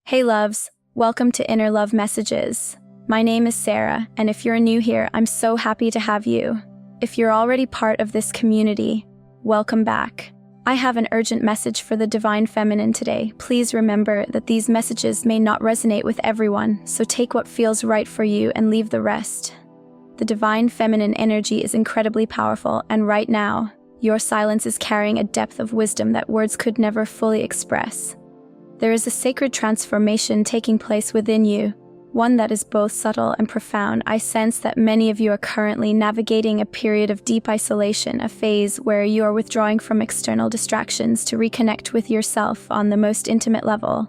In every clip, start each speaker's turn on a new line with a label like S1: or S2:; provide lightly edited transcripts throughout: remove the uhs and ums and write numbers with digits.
S1: Hey loves, welcome to Inner Love Messages. My name is Sarah, and if you're new here, I'm so happy to have you. If you're already part of this community, welcome back. I have an urgent message for the Divine Feminine today. Please remember that these messages may not resonate with everyone, so take what feels right for you and leave the rest. The Divine Feminine energy is incredibly powerful, and right now, your silence is carrying a depth of wisdom that words could never fully express. There is a sacred transformation taking place within you, one that is both subtle and profound. I sense that many of you are currently navigating a period of deep isolation, a phase where you are withdrawing from external distractions to reconnect with yourself on the most intimate level.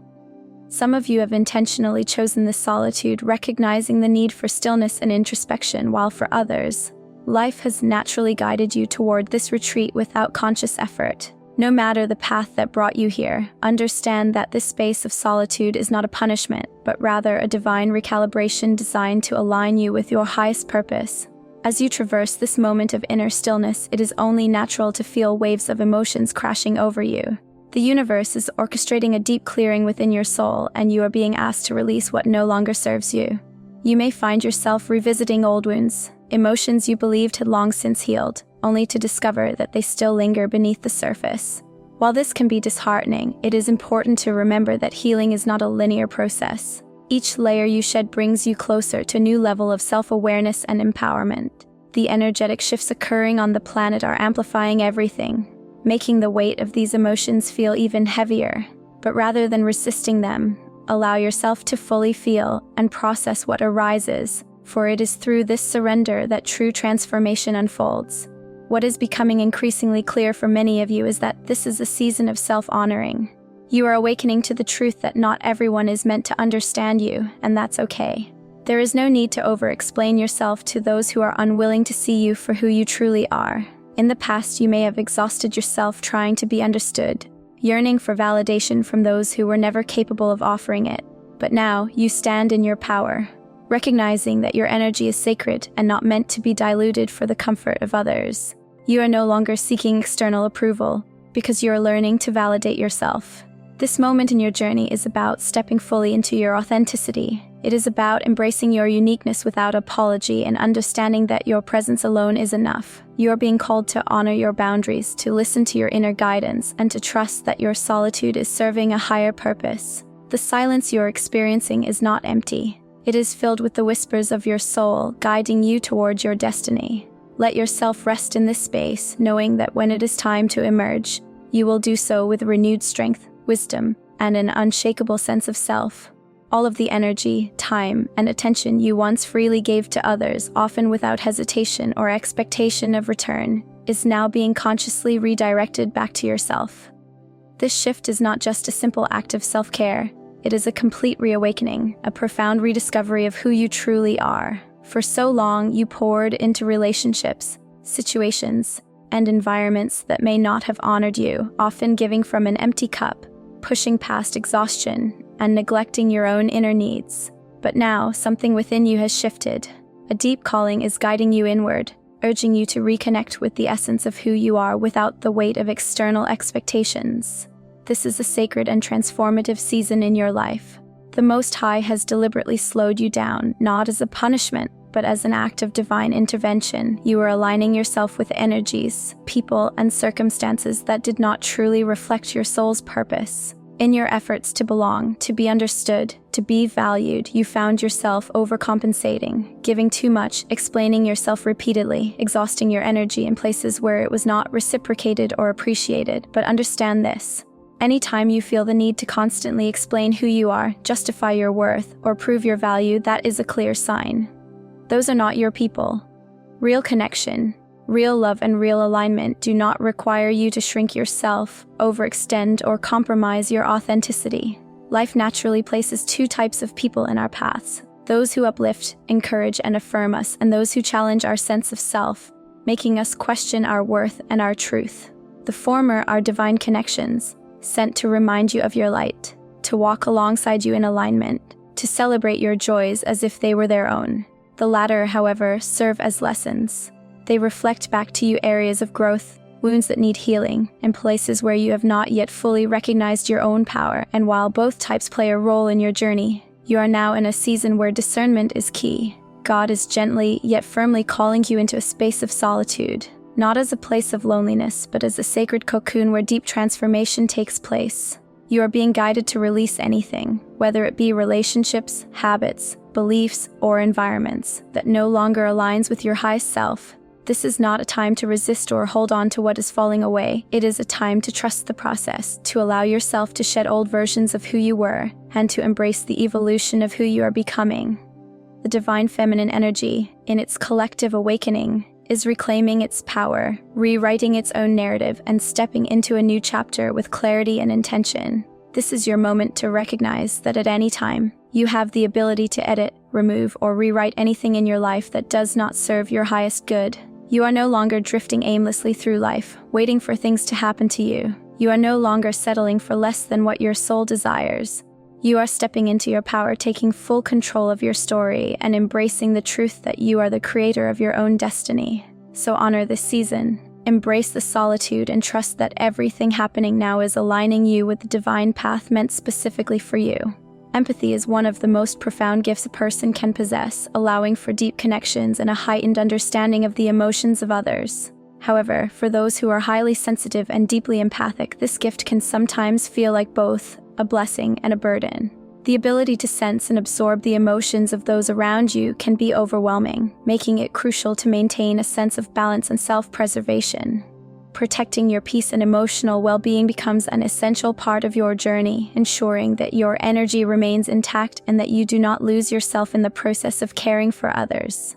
S1: Some of you have intentionally chosen this solitude, recognizing the need for stillness and introspection, while for others, life has naturally guided you toward this retreat without conscious effort. No matter the path that brought you here, understand that this space of solitude is not a punishment, but rather a divine recalibration designed to align you with your highest purpose. As you traverse this moment of inner stillness, it is only natural to feel waves of emotions crashing over you. The universe is orchestrating a deep clearing within your soul, and you are being asked to release what no longer serves you. You may find yourself revisiting old wounds, emotions you believed had long since healed, only to discover that they still linger beneath the surface. While this can be disheartening, it is important to remember that healing is not a linear process. Each layer you shed brings you closer to a new level of self-awareness and empowerment. The energetic shifts occurring on the planet are amplifying everything, making the weight of these emotions feel even heavier. But rather than resisting them, allow yourself to fully feel and process what arises, for it is through this surrender that true transformation unfolds. What is becoming increasingly clear for many of you is that this is a season of self-honoring. You are awakening to the truth that not everyone is meant to understand you, and that's okay. There is no need to over-explain yourself to those who are unwilling to see you for who you truly are. In the past, you may have exhausted yourself trying to be understood, yearning for validation from those who were never capable of offering it. But now, you stand in your power, recognizing that your energy is sacred and not meant to be diluted for the comfort of others. You are no longer seeking external approval, because you are learning to validate yourself. This moment in your journey is about stepping fully into your authenticity. It is about embracing your uniqueness without apology and understanding that your presence alone is enough. You are being called to honor your boundaries, to listen to your inner guidance, and to trust that your solitude is serving a higher purpose. The silence you are experiencing is not empty. It is filled with the whispers of your soul, guiding you towards your destiny. Let yourself rest in this space, knowing that when it is time to emerge, you will do so with renewed strength, wisdom, and an unshakable sense of self. All of the energy, time, and attention you once freely gave to others, often without hesitation or expectation of return, is now being consciously redirected back to yourself. This shift is not just a simple act of self-care. It is a complete reawakening, a profound rediscovery of who you truly are. For so long, you poured into relationships, situations, and environments that may not have honored you, often giving from an empty cup, pushing past exhaustion, and neglecting your own inner needs. But now, something within you has shifted. A deep calling is guiding you inward, urging you to reconnect with the essence of who you are without the weight of external expectations. This is a sacred and transformative season in your life. The Most High has deliberately slowed you down, not as a punishment, but as an act of divine intervention. You are aligning yourself with energies, people, and circumstances that did not truly reflect your soul's purpose. In your efforts to belong, to be understood, to be valued, you found yourself overcompensating, giving too much, explaining yourself repeatedly, exhausting your energy in places where it was not reciprocated or appreciated. But understand this. Anytime you feel the need to constantly explain who you are, justify your worth, or prove your value, that is a clear sign. Those are not your people. Real connection, real love, and real alignment do not require you to shrink yourself, overextend, or compromise your authenticity. Life naturally places two types of people in our paths: those who uplift, encourage, and affirm us, and those who challenge our sense of self, making us question our worth and our truth. The former are divine connections, sent to remind you of your light, to walk alongside you in alignment, to celebrate your joys as if they were their own. The latter, however, serve as lessons. They reflect back to you areas of growth, wounds that need healing, and places where you have not yet fully recognized your own power. And while both types play a role in your journey, you are now in a season where discernment is key. God is gently yet firmly calling you into a space of solitude, not as a place of loneliness, but as a sacred cocoon where deep transformation takes place. You are being guided to release anything, whether it be relationships, habits, beliefs, or environments, that no longer aligns with your highest self. This is not a time to resist or hold on to what is falling away. It is a time to trust the process, to allow yourself to shed old versions of who you were, and to embrace the evolution of who you are becoming. The divine feminine energy, in its collective awakening, is reclaiming its power, rewriting its own narrative, and stepping into a new chapter with clarity and intention. This is your moment to recognize that at any time, you have the ability to edit, remove, or rewrite anything in your life that does not serve your highest good. You are no longer drifting aimlessly through life, waiting for things to happen to you. You are no longer settling for less than what your soul desires. You are stepping into your power, taking full control of your story, and embracing the truth that you are the creator of your own destiny. So honor this season. Embrace the solitude and trust that everything happening now is aligning you with the divine path meant specifically for you. Empathy is one of the most profound gifts a person can possess, allowing for deep connections and a heightened understanding of the emotions of others. However, for those who are highly sensitive and deeply empathic, this gift can sometimes feel like both a blessing and a burden. The ability to sense and absorb the emotions of those around you can be overwhelming, making it crucial to maintain a sense of balance and self-preservation. Protecting your peace and emotional well-being becomes an essential part of your journey, ensuring that your energy remains intact and that you do not lose yourself in the process of caring for others.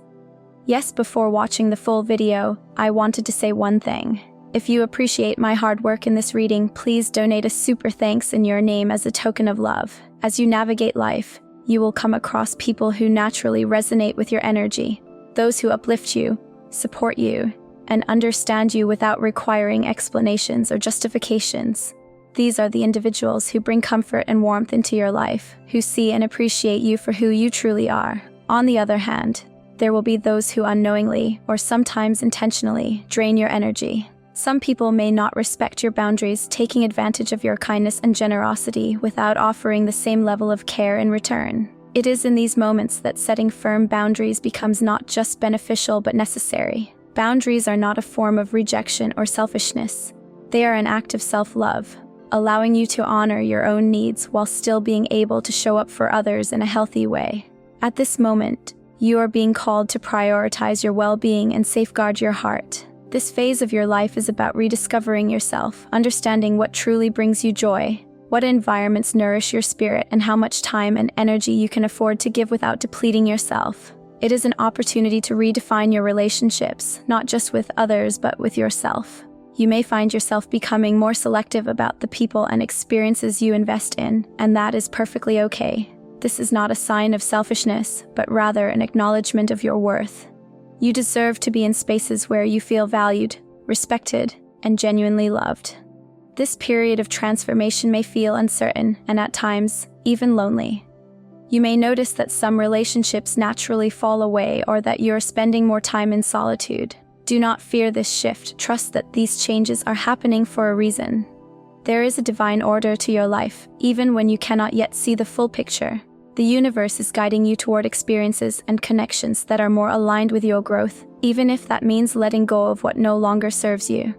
S1: Yes, before watching the full video, I wanted to say one thing. If you appreciate my hard work in this reading, please donate a super thanks in your name as a token of love. As you navigate life, you will come across people who naturally resonate with your energy, those who uplift you, support you, and understand you without requiring explanations or justifications. These are the individuals who bring comfort and warmth into your life, who see and appreciate you for who you truly are. On the other hand, there will be those who unknowingly, or sometimes intentionally, drain your energy. Some people may not respect your boundaries, taking advantage of your kindness and generosity without offering the same level of care in return. It is in these moments that setting firm boundaries becomes not just beneficial but necessary. Boundaries are not a form of rejection or selfishness. They are an act of self-love, allowing you to honor your own needs while still being able to show up for others in a healthy way. At this moment, you are being called to prioritize your well-being and safeguard your heart. This phase of your life is about rediscovering yourself, understanding what truly brings you joy, what environments nourish your spirit, and how much time and energy you can afford to give without depleting yourself. It is an opportunity to redefine your relationships, not just with others, but with yourself. You may find yourself becoming more selective about the people and experiences you invest in, and that is perfectly okay. This is not a sign of selfishness, but rather an acknowledgement of your worth. You deserve to be in spaces where you feel valued, respected, and genuinely loved. This period of transformation may feel uncertain and at times, even lonely. You may notice that some relationships naturally fall away or that you're spending more time in solitude. Do not fear this shift. Trust that these changes are happening for a reason. There is a divine order to your life, even when you cannot yet see the full picture. The universe is guiding you toward experiences and connections that are more aligned with your growth, even if that means letting go of what no longer serves you.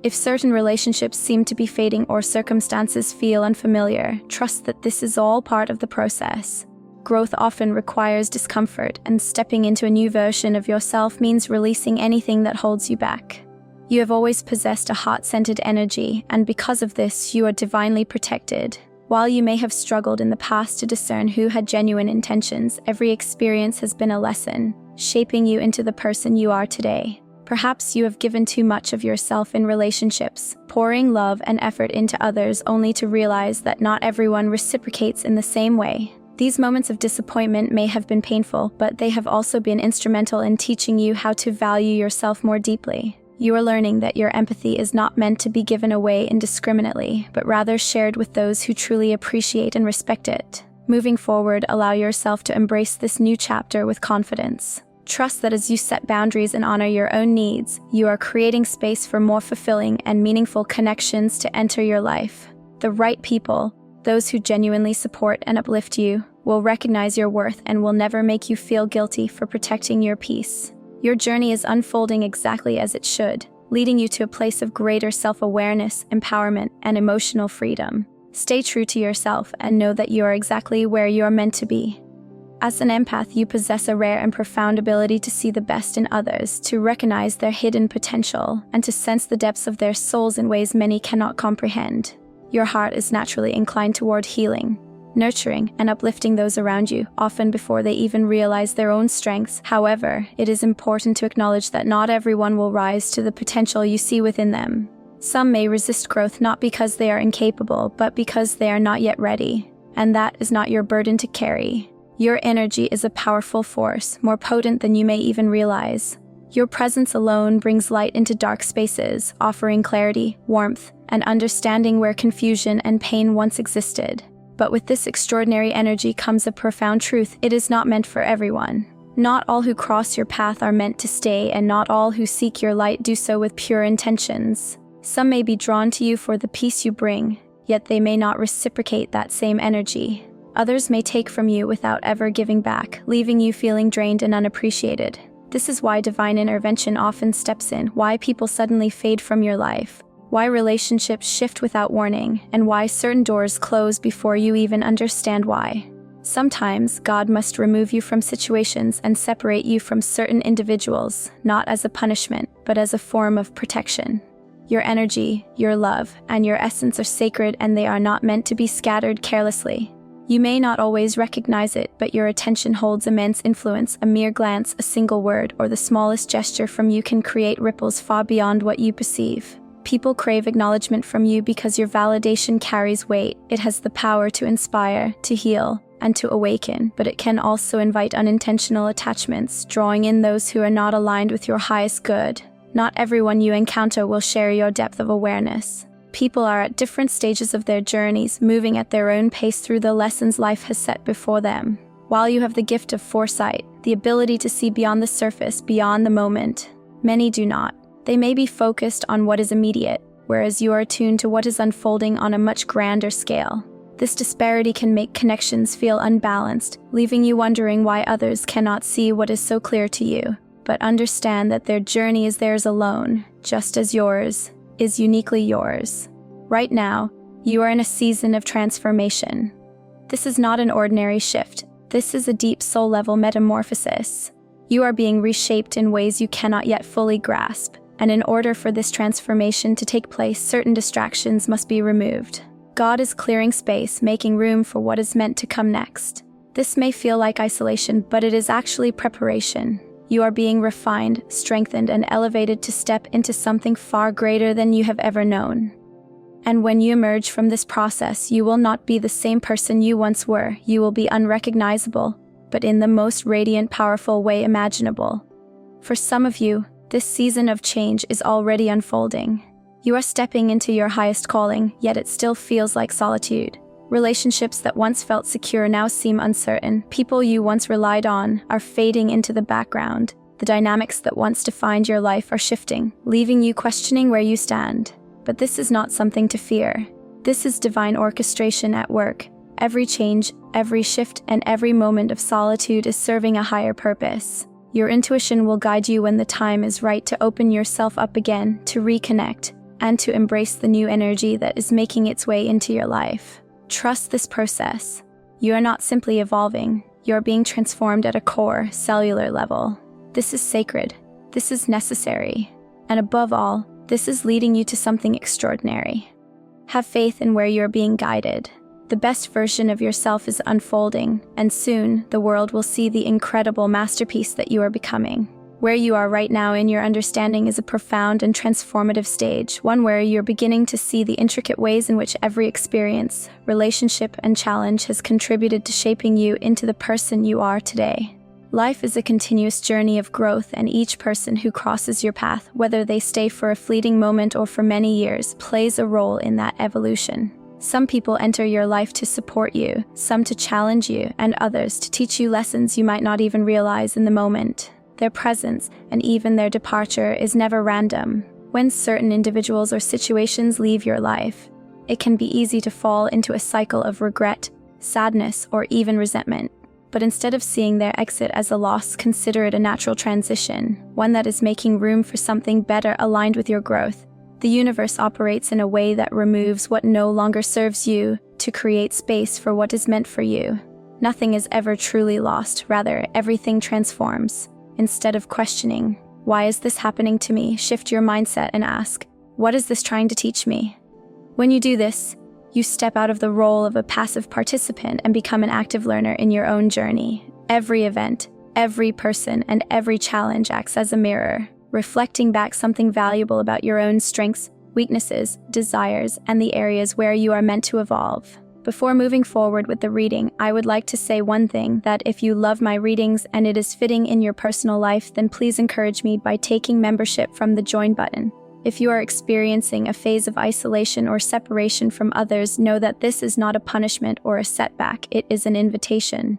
S1: If certain relationships seem to be fading or circumstances feel unfamiliar, trust that this is all part of the process. Growth often requires discomfort, and stepping into a new version of yourself means releasing anything that holds you back. You have always possessed a heart-centered energy, and because of this, you are divinely protected. While you may have struggled in the past to discern who had genuine intentions, every experience has been a lesson, shaping you into the person you are today. Perhaps you have given too much of yourself in relationships, pouring love and effort into others only to realize that not everyone reciprocates in the same way. These moments of disappointment may have been painful, but they have also been instrumental in teaching you how to value yourself more deeply. You are learning that your empathy is not meant to be given away indiscriminately, but rather shared with those who truly appreciate and respect it. Moving forward, allow yourself to embrace this new chapter with confidence. Trust that as you set boundaries and honor your own needs, you are creating space for more fulfilling and meaningful connections to enter your life. The right people, those who genuinely support and uplift you, will recognize your worth and will never make you feel guilty for protecting your peace. Your journey is unfolding exactly as it should, leading you to a place of greater self-awareness, empowerment, and emotional freedom. Stay true to yourself and know that you are exactly where you are meant to be. As an empath, you possess a rare and profound ability to see the best in others, to recognize their hidden potential, and to sense the depths of their souls in ways many cannot comprehend. Your heart is naturally inclined toward healing, nurturing, and uplifting those around you, often before they even realize their own strengths. However, it is important to acknowledge that not everyone will rise to the potential you see within them. Some may resist growth not because they are incapable, but because they are not yet ready, and that is not your burden to carry. Your energy is a powerful force, more potent than you may even realize. Your presence alone brings light into dark spaces, offering clarity, warmth, and understanding where confusion and pain once existed. But with this extraordinary energy comes a profound truth: it is not meant for everyone. Not all who cross your path are meant to stay, and not all who seek your light do so with pure intentions. Some may be drawn to you for the peace you bring, yet they may not reciprocate that same energy. Others may take from you without ever giving back, leaving you feeling drained and unappreciated. This is why divine intervention often steps in, why people suddenly fade from your life, why relationships shift without warning, and why certain doors close before you even understand why. Sometimes God must remove you from situations and separate you from certain individuals, not as a punishment, but as a form of protection. Your energy, your love, and your essence are sacred, and they are not meant to be scattered carelessly. You may not always recognize it, but your attention holds immense influence. A mere glance, a single word, or the smallest gesture from you can create ripples far beyond what you perceive. People crave acknowledgement from you because your validation carries weight. It has the power to inspire, to heal, and to awaken, but it can also invite unintentional attachments, drawing in those who are not aligned with your highest good. Not everyone you encounter will share your depth of awareness. People are at different stages of their journeys, moving at their own pace through the lessons life has set before them. While you have the gift of foresight, the ability to see beyond the surface, beyond the moment, many do not. They may be focused on what is immediate, whereas you are attuned to what is unfolding on a much grander scale. This disparity can make connections feel unbalanced, leaving you wondering why others cannot see what is so clear to you. But understand that their journey is theirs alone, just as yours is uniquely yours. Right now, you are in a season of transformation. This is not an ordinary shift. This is a deep soul-level metamorphosis. You are being reshaped in ways you cannot yet fully grasp, and in order for this transformation to take place, certain distractions must be removed. God is clearing space, making room for what is meant to come next. This may feel like isolation, but it is actually preparation. You are being refined, strengthened, and elevated to step into something far greater than you have ever known. And when you emerge from this process, you will not be the same person you once were. You will be unrecognizable, but in the most radiant, powerful way imaginable. For some of you, this season of change is already unfolding. You are stepping into your highest calling, yet it still feels like solitude. Relationships that once felt secure now seem uncertain. People you once relied on are fading into the background. The dynamics that once defined your life are shifting, leaving you questioning where you stand. But this is not something to fear. This is divine orchestration at work. Every change, every shift, and every moment of solitude is serving a higher purpose. Your intuition will guide you when the time is right to open yourself up again, to reconnect, and to embrace the new energy that is making its way into your life. Trust this process. You are not simply evolving, you are being transformed at a core, cellular level. This is sacred. This is necessary. And above all, this is leading you to something extraordinary. Have faith in where you are being guided. The best version of yourself is unfolding, and soon the world will see the incredible masterpiece that you are becoming. Where you are right now in your understanding is a profound and transformative stage, one where you're beginning to see the intricate ways in which every experience, relationship, and challenge has contributed to shaping you into the person you are today. Life is a continuous journey of growth, and each person who crosses your path, whether they stay for a fleeting moment or for many years, plays a role in that evolution. Some people enter your life to support you, some to challenge you, and others to teach you lessons you might not even realize in the moment. Their presence, and even their departure, is never random. When certain individuals or situations leave your life, it can be easy to fall into a cycle of regret, sadness, or even resentment. But instead of seeing their exit as a loss, consider it a natural transition, one that is making room for something better aligned with your growth. The universe operates in a way that removes what no longer serves you to create space for what is meant for you. Nothing is ever truly lost, rather, everything transforms. Instead of questioning, "Why is this happening to me?" shift your mindset and ask, "What is this trying to teach me?" When you do this, you step out of the role of a passive participant and become an active learner in your own journey. Every event, every person, and every challenge acts as a mirror, reflecting back something valuable about your own strengths, weaknesses, desires, and the areas where you are meant to evolve. Before moving forward with the reading, I would like to say one thing, that if you love my readings and it is fitting in your personal life, then please encourage me by taking membership from the join button. If you are experiencing a phase of isolation or separation from others, know that this is not a punishment or a setback, it is an invitation.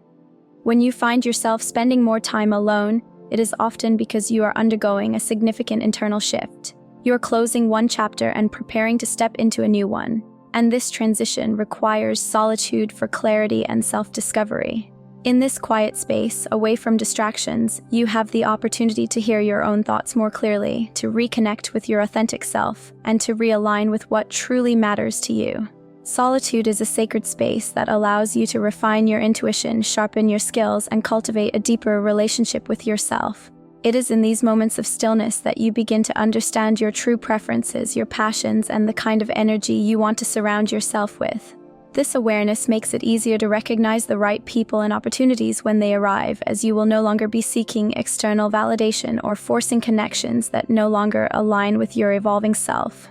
S1: When you find yourself spending more time alone, it is often because you are undergoing a significant internal shift. You are closing one chapter and preparing to step into a new one, and this transition requires solitude for clarity and self-discovery. In this quiet space, away from distractions, you have the opportunity to hear your own thoughts more clearly, to reconnect with your authentic self, and to realign with what truly matters to you. Solitude is a sacred space that allows you to refine your intuition, sharpen your skills, and cultivate a deeper relationship with yourself. It is in these moments of stillness that you begin to understand your true preferences, your passions, and the kind of energy you want to surround yourself with. This awareness makes it easier to recognize the right people and opportunities when they arrive, as you will no longer be seeking external validation or forcing connections that no longer align with your evolving self.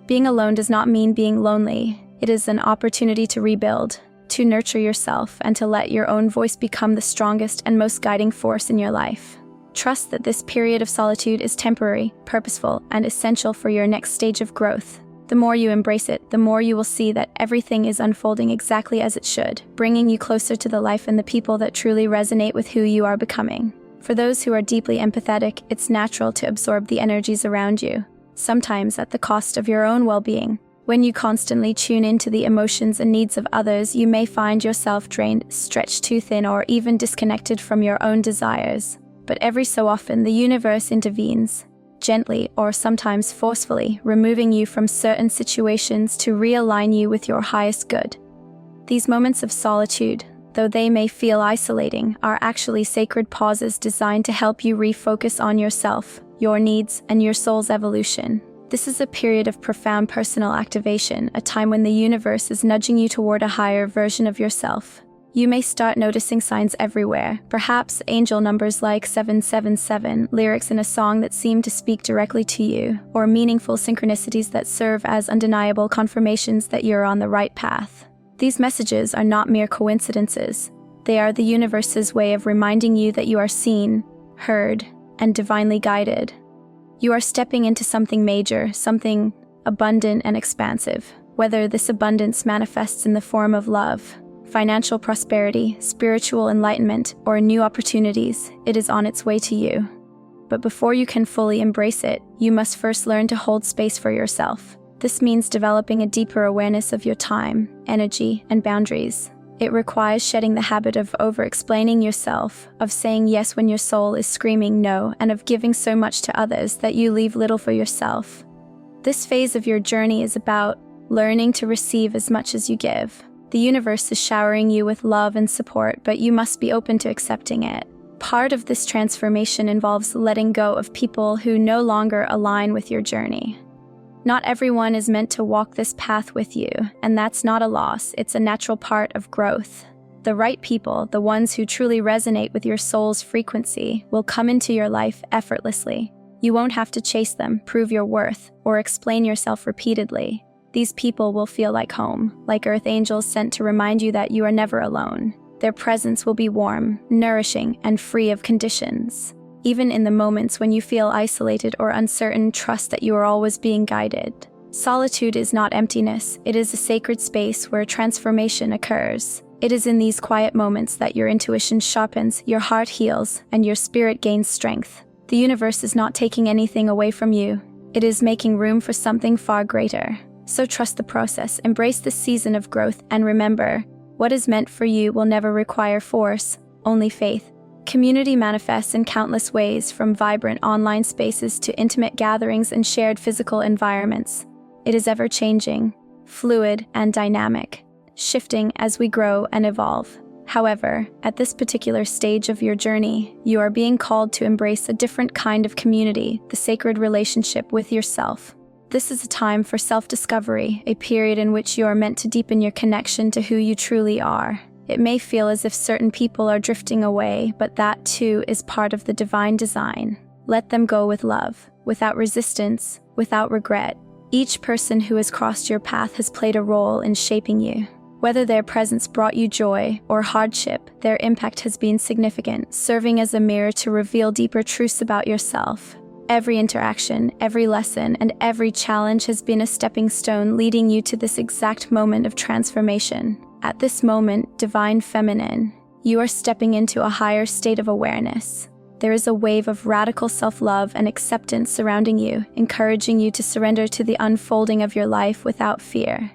S1: Being alone does not mean being lonely. It is an opportunity to rebuild, to nurture yourself, and to let your own voice become the strongest and most guiding force in your life. Trust that this period of solitude is temporary, purposeful, and essential for your next stage of growth. The more you embrace it, the more you will see that everything is unfolding exactly as it should, bringing you closer to the life and the people that truly resonate with who you are becoming. For those who are deeply empathetic, it's natural to absorb the energies around you, sometimes at the cost of your own well-being. When you constantly tune into the emotions and needs of others, you may find yourself drained, stretched too thin, or even disconnected from your own desires. But every so often, the universe intervenes, gently or sometimes forcefully, removing you from certain situations to realign you with your highest good. These moments of solitude, though they may feel isolating, are actually sacred pauses designed to help you refocus on yourself, your needs, and your soul's evolution. This is a period of profound personal activation, a time when the universe is nudging you toward a higher version of yourself. You may start noticing signs everywhere, perhaps angel numbers like 777, lyrics in a song that seem to speak directly to you, or meaningful synchronicities that serve as undeniable confirmations that you're on the right path. These messages are not mere coincidences. They are the universe's way of reminding you that you are seen, heard, and divinely guided. You are stepping into something major, something abundant and expansive, whether this abundance manifests in the form of love, financial prosperity, spiritual enlightenment, or new opportunities. It is on its way to you. But before you can fully embrace it, you must first learn to hold space for yourself. This means developing a deeper awareness of your time, energy, and boundaries. It requires shedding the habit of over-explaining yourself, of saying yes when your soul is screaming no, and of giving so much to others that you leave little for yourself. This phase of your journey is about learning to receive as much as you give. The universe is showering you with love and support, but you must be open to accepting it. Part of this transformation involves letting go of people who no longer align with your journey. Not everyone is meant to walk this path with you, and that's not a loss, it's a natural part of growth. The right people, the ones who truly resonate with your soul's frequency, will come into your life effortlessly. You won't have to chase them, prove your worth, or explain yourself repeatedly. These people will feel like home, like earth angels sent to remind you that you are never alone. Their presence will be warm, nourishing, and free of conditions. Even in the moments when you feel isolated or uncertain, trust that you are always being guided. Solitude is not emptiness, it is a sacred space where transformation occurs. It is in these quiet moments that your intuition sharpens, your heart heals, and your spirit gains strength. The universe is not taking anything away from you. It is making room for something far greater. So trust the process, embrace this season of growth, and remember, what is meant for you will never require force, only faith. Community manifests in countless ways, from vibrant online spaces to intimate gatherings and shared physical environments. It is ever-changing, fluid, and dynamic, shifting as we grow and evolve. However, at this particular stage of your journey, you are being called to embrace a different kind of community, the sacred relationship with yourself. This is a time for self-discovery, a period in which you are meant to deepen your connection to who you truly are. It may feel as if certain people are drifting away, but that too is part of the divine design. Let them go with love, without resistance, without regret. Each person who has crossed your path has played a role in shaping you. Whether their presence brought you joy or hardship, their impact has been significant, serving as a mirror to reveal deeper truths about yourself. Every interaction, every lesson, and every challenge has been a stepping stone leading you to this exact moment of transformation. At this moment, Divine Feminine, you are stepping into a higher state of awareness. There is a wave of radical self-love and acceptance surrounding you, encouraging you to surrender to the unfolding of your life without fear.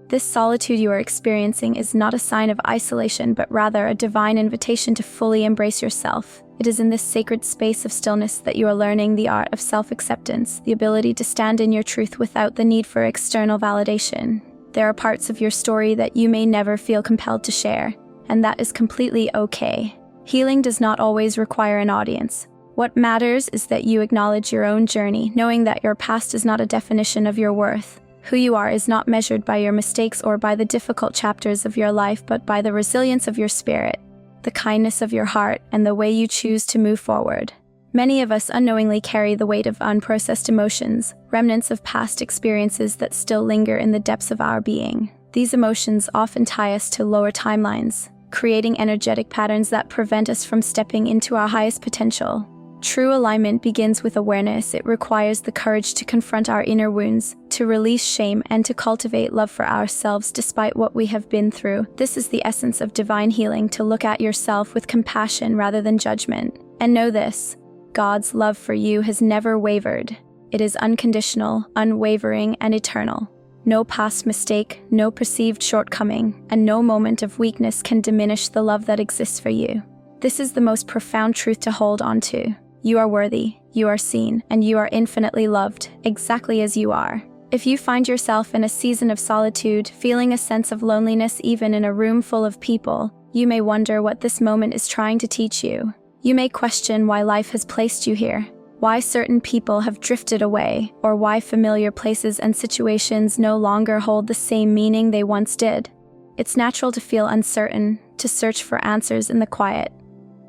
S1: This solitude you are experiencing is not a sign of isolation, but rather a divine invitation to fully embrace yourself. It is in this sacred space of stillness that you are learning the art of self-acceptance, the ability to stand in your truth without the need for external validation. There are parts of your story that you may never feel compelled to share, and that is completely okay. Healing does not always require an audience. What matters is that you acknowledge your own journey, knowing that your past is not a definition of your worth. Who you are is not measured by your mistakes or by the difficult chapters of your life, but by the resilience of your spirit, the kindness of your heart, and the way you choose to move forward. Many of us unknowingly carry the weight of unprocessed emotions, remnants of past experiences that still linger in the depths of our being. These emotions often tie us to lower timelines, creating energetic patterns that prevent us from stepping into our highest potential. True alignment begins with awareness. It requires the courage to confront our inner wounds, to release shame, and to cultivate love for ourselves despite what we have been through. This is the essence of divine healing, to look at yourself with compassion rather than judgment. And know this, God's love for you has never wavered. It is unconditional, unwavering, and eternal. No past mistake, no perceived shortcoming, and no moment of weakness can diminish the love that exists for you. This is the most profound truth to hold on to. You are worthy, you are seen, and you are infinitely loved, exactly as you are. If you find yourself in a season of solitude, feeling a sense of loneliness even in a room full of people, you may wonder what this moment is trying to teach you. You may question why life has placed you here, why certain people have drifted away, or why familiar places and situations no longer hold the same meaning they once did. It's natural to feel uncertain, to search for answers in the quiet.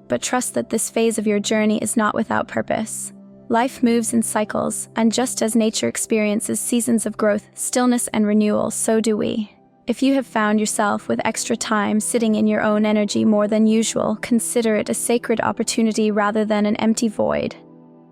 S1: But trust that this phase of your journey is not without purpose. Life moves in cycles, and just as nature experiences seasons of growth, stillness, and renewal, so do we. If you have found yourself with extra time sitting in your own energy more than usual, consider it a sacred opportunity rather than an empty void.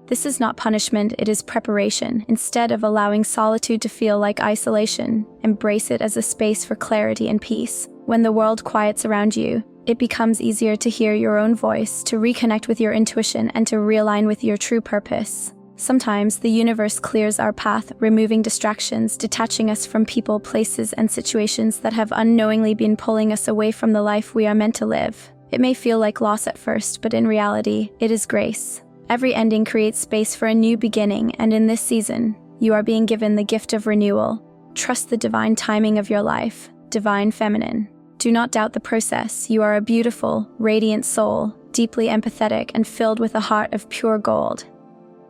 S1: This is not punishment, it is preparation. Instead of allowing solitude to feel like isolation, embrace it as a space for clarity and peace. When the world quiets around you, it becomes easier to hear your own voice, to reconnect with your intuition, and to realign with your true purpose. Sometimes the universe clears our path, removing distractions, detaching us from people, places, and situations that have unknowingly been pulling us away from the life we are meant to live. It may feel like loss at first, but in reality, it is grace. Every ending creates space for a new beginning, and in this season, you are being given the gift of renewal. Trust the divine timing of your life, Divine Feminine. Do not doubt the process. You are a beautiful, radiant soul, deeply empathetic and filled with a heart of pure gold.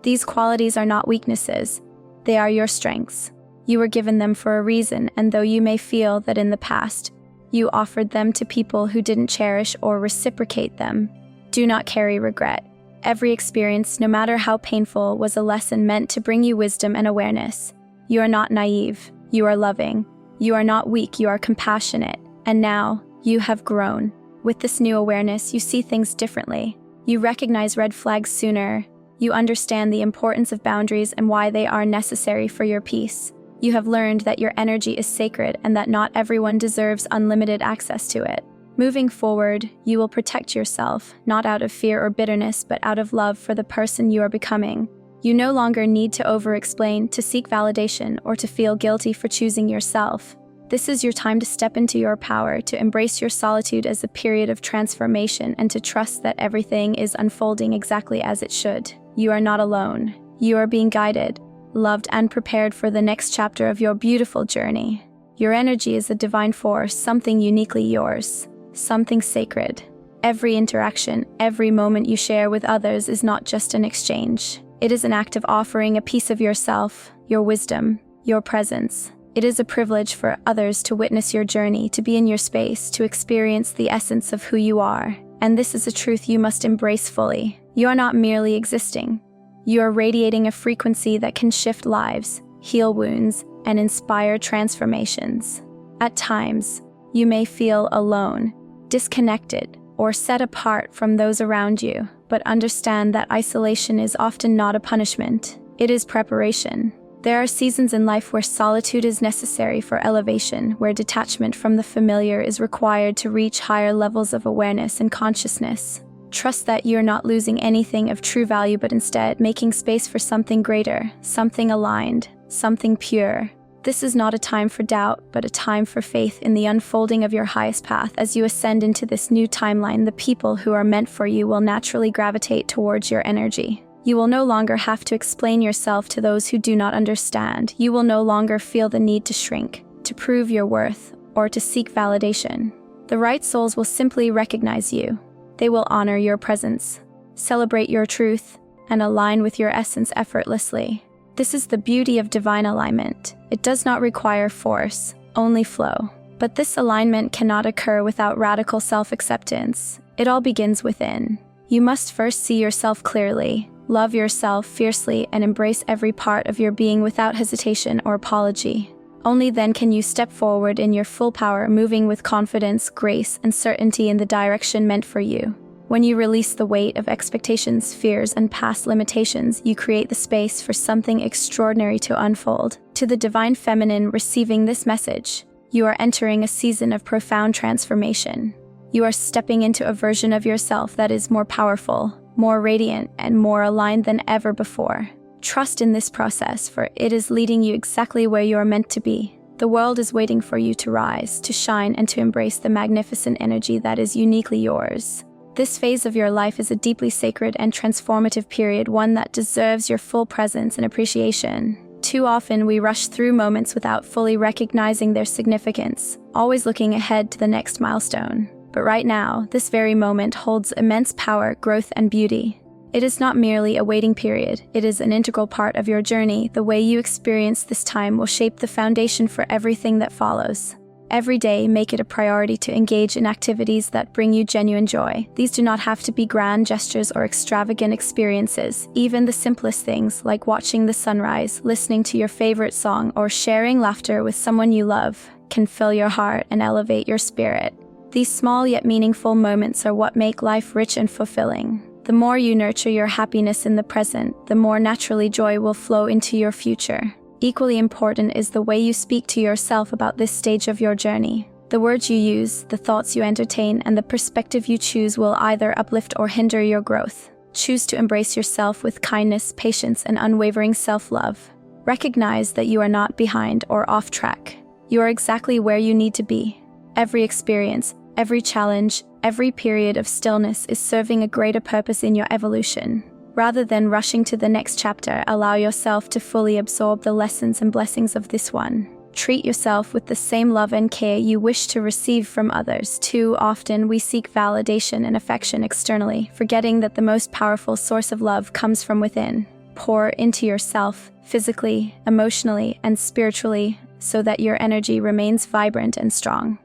S1: These qualities are not weaknesses. They are your strengths. You were given them for a reason, and though you may feel that in the past, you offered them to people who didn't cherish or reciprocate them, do not carry regret. Every experience, no matter how painful, was a lesson meant to bring you wisdom and awareness. You are not naive. You are loving. You are not weak. You are compassionate. And now, you have grown. With this new awareness, you see things differently. You recognize red flags sooner. You understand the importance of boundaries and why they are necessary for your peace. You have learned that your energy is sacred and that not everyone deserves unlimited access to it. Moving forward, you will protect yourself, not out of fear or bitterness, but out of love for the person you are becoming. You no longer need to over-explain, to seek validation, or to feel guilty for choosing yourself. This is your time to step into your power, to embrace your solitude as a period of transformation, and to trust that everything is unfolding exactly as it should. You are not alone. You are being guided, loved, and prepared for the next chapter of your beautiful journey. Your energy is a divine force, something uniquely yours, something sacred. Every interaction, every moment you share with others is not just an exchange. It is an act of offering a piece of yourself, your wisdom, your presence. It is a privilege for others to witness your journey, to be in your space, to experience the essence of who you are. And this is a truth you must embrace fully. You are not merely existing. You are radiating a frequency that can shift lives, heal wounds, and inspire transformations. At times, you may feel alone, disconnected, or set apart from those around you, but understand that isolation is often not a punishment. It is preparation. There are seasons in life where solitude is necessary for elevation, where detachment from the familiar is required to reach higher levels of awareness and consciousness. Trust that you're not losing anything of true value, but instead making space for something greater, something aligned, something pure. This is not a time for doubt, but a time for faith in the unfolding of your highest path. As you ascend into this new timeline, the people who are meant for you will naturally gravitate towards your energy. You will no longer have to explain yourself to those who do not understand. You will no longer feel the need to shrink, to prove your worth, or to seek validation. The right souls will simply recognize you. They will honor your presence, celebrate your truth, and align with your essence effortlessly. This is the beauty of divine alignment. It does not require force, only flow. But this alignment cannot occur without radical self-acceptance. It all begins within. You must first see yourself clearly, love yourself fiercely, and embrace every part of your being without hesitation or apology. Only then can you step forward in your full power, moving with confidence, grace, and certainty in the direction meant for you. When you release the weight of expectations, fears, and past limitations, you create the space for something extraordinary to unfold. To the divine feminine receiving this message, you are entering a season of profound transformation. You are stepping into a version of yourself that is more powerful, more radiant, and more aligned than ever before. Trust in this process, for it is leading you exactly where you are meant to be. The world is waiting for you to rise, to shine, and to embrace the magnificent energy that is uniquely yours. This phase of your life is a deeply sacred and transformative period, one that deserves your full presence and appreciation. Too often, we rush through moments without fully recognizing their significance, always looking ahead to the next milestone. But right now, this very moment holds immense power, growth, and beauty. It is not merely a waiting period, it is an integral part of your journey. The way you experience this time will shape the foundation for everything that follows. Every day, make it a priority to engage in activities that bring you genuine joy. These do not have to be grand gestures or extravagant experiences. Even the simplest things, like watching the sunrise, listening to your favorite song, or sharing laughter with someone you love, can fill your heart and elevate your spirit. These small yet meaningful moments are what make life rich and fulfilling. The more you nurture your happiness in the present, the more naturally joy will flow into your future. Equally important is the way you speak to yourself about this stage of your journey. The words you use, the thoughts you entertain, and the perspective you choose will either uplift or hinder your growth. Choose to embrace yourself with kindness, patience, and unwavering self-love. Recognize that you are not behind or off track. You are exactly where you need to be. Every experience, every challenge, every period of stillness is serving a greater purpose in your evolution. Rather than rushing to the next chapter, allow yourself to fully absorb the lessons and blessings of this one. Treat yourself with the same love and care you wish to receive from others. Too often, we seek validation and affection externally, forgetting that the most powerful source of love comes from within. Pour into yourself, physically, emotionally, and spiritually, so that your energy remains vibrant and strong.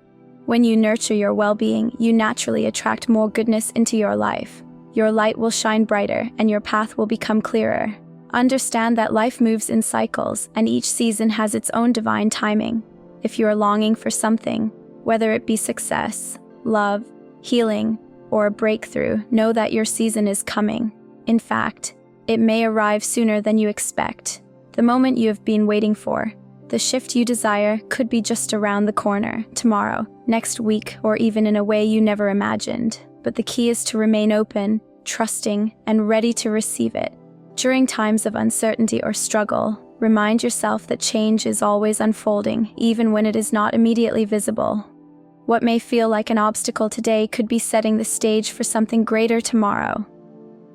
S1: When you nurture your well-being, you naturally attract more goodness into your life. Your light will shine brighter, and your path will become clearer. Understand that life moves in cycles, and each season has its own divine timing. If you are longing for something, whether it be success, love, healing, or a breakthrough, know that your season is coming. In fact, it may arrive sooner than you expect. The moment you have been waiting for, The shift you desire could be just around the corner, tomorrow, next week, or even in a way you never imagined. But the key is to remain open, trusting, and ready to receive it. During times of uncertainty or struggle, remind yourself that change is always unfolding, even when it is not immediately visible. What may feel like an obstacle today could be setting the stage for something greater tomorrow.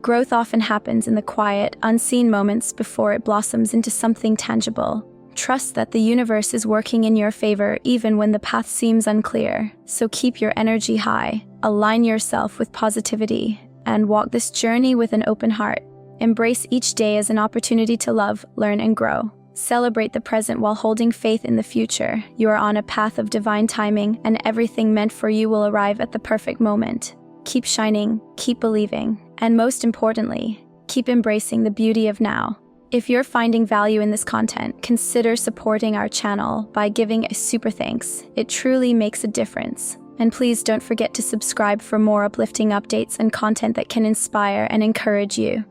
S1: Growth often happens in the quiet, unseen moments before it blossoms into something tangible. Trust that the universe is working in your favor even when the path seems unclear. So keep your energy high, align yourself with positivity, and walk this journey with an open heart. Embrace each day as an opportunity to love, learn, and grow. Celebrate the present while holding faith in the future. You are on a path of divine timing, and everything meant for you will arrive at the perfect moment. Keep shining, keep believing, and most importantly, keep embracing the beauty of now. If you're finding value in this content, consider supporting our channel by giving a super thanks. It truly makes a difference. And please don't forget to subscribe for more uplifting updates and content that can inspire and encourage you.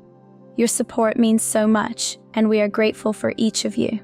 S1: Your support means so much, and we are grateful for each of you.